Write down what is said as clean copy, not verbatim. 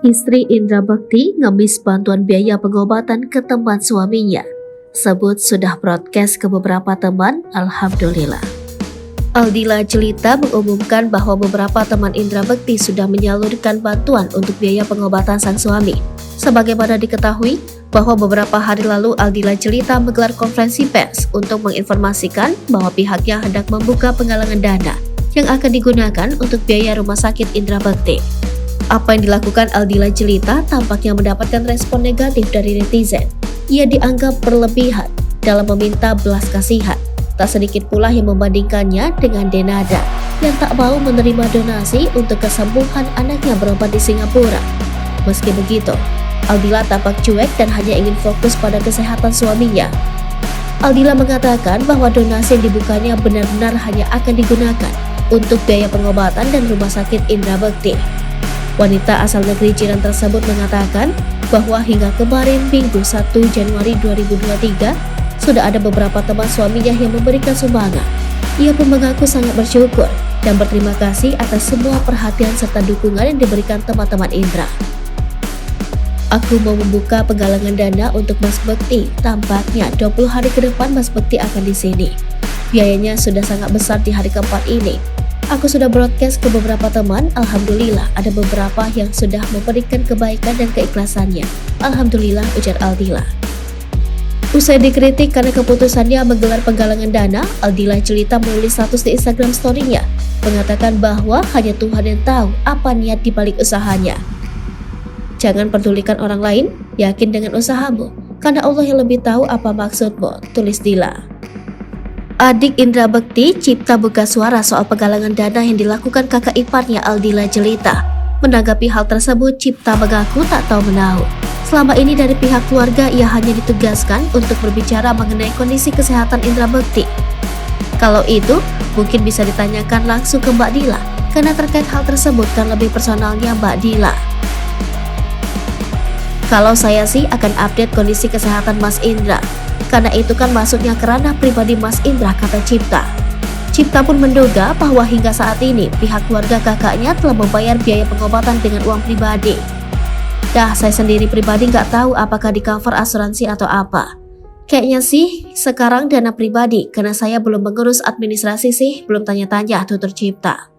Istri Indra Bekti ngemis bantuan biaya pengobatan ke teman suaminya. Sebut sudah broadcast ke beberapa teman, alhamdulillah. Aldila Jelita mengumumkan bahwa beberapa teman Indra Bekti sudah menyalurkan bantuan untuk biaya pengobatan sang suami. Sebagaimana diketahui, bahwa beberapa hari lalu Aldila Jelita menggelar konferensi pers untuk menginformasikan bahwa pihaknya hendak membuka penggalangan dana yang akan digunakan untuk biaya rumah sakit Indra Bekti. Apa yang dilakukan Aldila Jelita tampaknya mendapatkan respon negatif dari netizen. Ia dianggap berlebihan dalam meminta belas kasihan. Tak sedikit pula yang membandingkannya dengan Denada yang tak mau menerima donasi untuk kesembuhan anaknya berobat di Singapura. Meski begitu, Aldila tampak cuek dan hanya ingin fokus pada kesehatan suaminya. Aldila mengatakan bahwa donasi yang dibukanya benar-benar hanya akan digunakan untuk biaya pengobatan dan rumah sakit Indra Bekti. Wanita asal negeri jiran tersebut mengatakan bahwa hingga kemarin Minggu 1 Januari 2023 sudah ada beberapa teman suaminya yang memberikan sumbangan. Ia pun mengaku sangat bersyukur dan berterima kasih atas semua perhatian serta dukungan yang diberikan teman-teman Indra. Aku mau membuka penggalangan dana untuk Mas Bekti. Tampaknya 20 hari ke depan Mas Bekti akan di sini. Biayanya sudah sangat besar di hari keempat ini. Aku sudah broadcast ke beberapa teman, alhamdulillah ada beberapa yang sudah memberikan kebaikan dan keikhlasannya. Alhamdulillah, ujar Aldila. Usai dikritik karena keputusannya menggelar penggalangan dana, Aldila Jelita menulis status di Instagram story-nya, mengatakan bahwa hanya Tuhan yang tahu apa niat di balik usahanya. Jangan pedulikan orang lain, yakin dengan usahamu, karena Allah yang lebih tahu apa maksudmu, tulis Dila. Adik Indra Bekti, Cipta buka suara soal penggalangan dana yang dilakukan kakak iparnya Aldila Jelita. Menanggapi hal tersebut, Cipta mengaku tak tahu menahu. Selama ini dari pihak keluarga ia hanya ditugaskan untuk berbicara mengenai kondisi kesehatan Indra Bekti. Kalau itu, mungkin bisa ditanyakan langsung ke Mbak Dila, karena terkait hal tersebut kan lebih personalnya Mbak Dila. Kalau saya sih akan update kondisi kesehatan Mas Indra, karena itu kan masuknya ke ranah pribadi Mas Indra, kata Cipta. Cipta pun menduga bahwa hingga saat ini pihak keluarga kakaknya telah membayar biaya pengobatan dengan uang pribadi. Dah, saya sendiri pribadi nggak tahu apakah di cover asuransi atau apa. Kayaknya sih sekarang dana pribadi, karena saya belum mengurus administrasi sih, belum tanya-tanya, tutur Cipta.